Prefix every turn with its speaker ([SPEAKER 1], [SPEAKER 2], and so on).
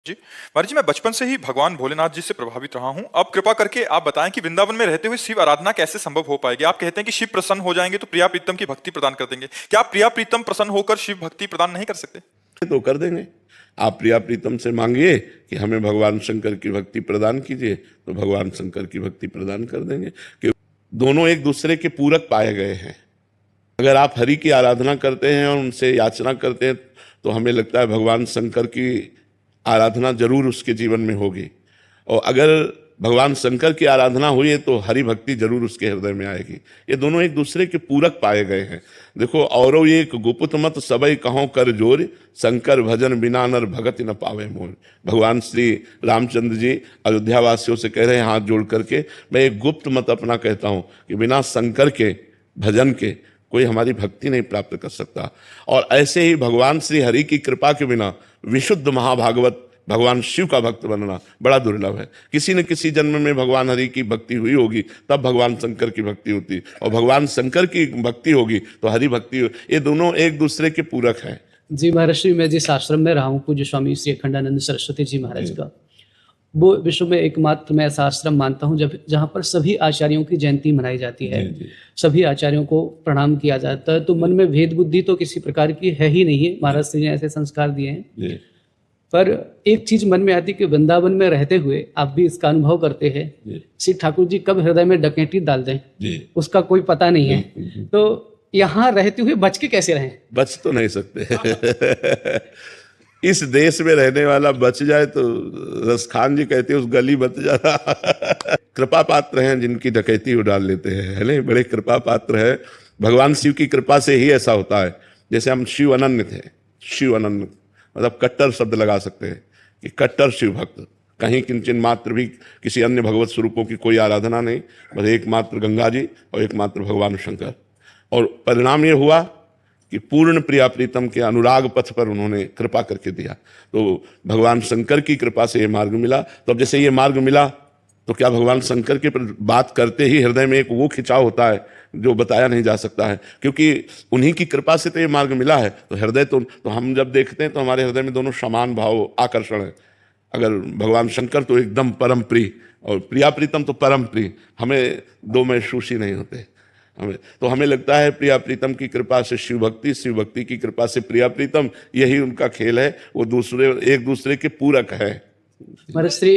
[SPEAKER 1] जी। महाराज जी, मैं बचपन से ही भगवान भोलेनाथ जी से प्रभावित रहा हूँ। अब कृपा करके आप बताएं कि वृंदावन में रहते हुए शिव आराधना कैसे संभव हो पाएगी? आप कहते हैं कि शिव प्रसन्न हो जाएंगे तो प्रिया प्रीतम की भक्ति प्रदान कर देंगे। क्या आप प्रिया प्रीतम प्रसन्न होकर शिव भक्ति प्रदान नहीं कर सकते?
[SPEAKER 2] तो कर देंगे। आप प्रिया प्रीतम से मांगिए कि हमें भगवान शंकर की भक्ति प्रदान कीजिए, तो भगवान शंकर की भक्ति प्रदान कर देंगे। कि दोनों एक दूसरे के पूरक पाए गए हैं। अगर आप हरि की आराधना करते हैं और उनसे याचना करते हैं तो हमें लगता है भगवान शंकर की आराधना जरूर उसके जीवन में होगी, और अगर भगवान शंकर की आराधना हुई है तो हरि भक्ति जरूर उसके हृदय में आएगी। ये दोनों एक दूसरे के पूरक पाए गए हैं। देखो, औरो एक गुप्त मत सबई कहों कर जोर, शंकर भजन बिना नर भगत न पावे मोर। भगवान श्री रामचंद्र जी अयोध्या वासियों से कह रहे हैं हाथ जोड़ करके, मैं एक गुप्त मत अपना कहता हूँ कि बिना शंकर के भजन के कोई हमारी भक्ति नहीं प्राप्त कर सकता। और ऐसे ही भगवान श्री हरि की कृपा के बिना विशुद्ध महाभागवत भगवान शिव का भक्त बनना बड़ा दुर्लभ है। किसी न किसी जन्म में भगवान हरि की भक्ति हुई होगी, तब भगवान शंकर की भक्ति होती, और भगवान शंकर की भक्ति होगी तो हरि भक्ति होगी। ये दोनों एक दूसरे के पूरक हैं।
[SPEAKER 3] जी महर्षि, मैं जिस आश्रम में रहा हूँ पूज्य स्वामी श्री अखंडानंद सरस्वती जी महाराज का, वो विश्व में एकमात्र मैं ऐसा आश्रम मानता हूँ जहाँ पर सभी आचार्यों की जयंती मनाई जाती है। सभी आचार्यों को प्रणाम किया जाता है। तो मन में भेद बुद्धि तो किसी प्रकार की है ही नहीं है। महाराज श्री ने ऐसे संस्कार दिए हैं। पर एक चीज मन में आती कि वृंदावन में रहते हुए आप भी इसका अनुभव करते हैं, श्री ठाकुर जी कब हृदय में डकैती डाल दें उसका कोई पता नहीं है। तो यहाँ रहते हुए बच के कैसे रहें?
[SPEAKER 2] बच तो नहीं सकते। इस देश में रहने वाला बच जाए तो रसखान जी कहते हैं उस गली बच जाता। कृपा पात्र हैं जिनकी डकैती वो डाल लेते हैं, है ना? बड़े कृपा पात्र है। भगवान शिव की कृपा से ही ऐसा होता है। जैसे हम शिव अनन्य थे, शिव अनन्य मतलब कट्टर शब्द लगा सकते हैं कि कट्टर शिव भक्त, कहीं किंचन मात्र भी किसी अन्य भगवत स्वरूपों की कोई आराधना नहीं, बस एकमात्र गंगा जी और एकमात्र भगवान शंकर। और परिणाम ये हुआ कि पूर्ण प्रिया प्रीतम के अनुराग पथ पर उन्होंने कृपा करके दिया। तो भगवान शंकर की कृपा से ये मार्ग मिला। तो अब जैसे ये मार्ग मिला तो क्या भगवान शंकर के बात करते ही हृदय में एक वो खिंचाव होता है जो बताया नहीं जा सकता है, क्योंकि उन्हीं की कृपा से तो ये मार्ग मिला है। तो हृदय तो हम जब देखते हैं तो हमारे हृदय में दोनों समान भाव आकर्षण है। अगर भगवान शंकर तो एकदम परम प्रिय और प्रिया प्रीतम तो परम प्रिय, हमें दो महसूस ही नहीं होते। हमें लगता है प्रिया प्रीतम की कृपा से शिव भक्ति, शिव भक्ति की कृपा से प्रिया प्रीतम, यही उनका खेल है। वो एक दूसरे के पूरक है।
[SPEAKER 3] महाराज श्री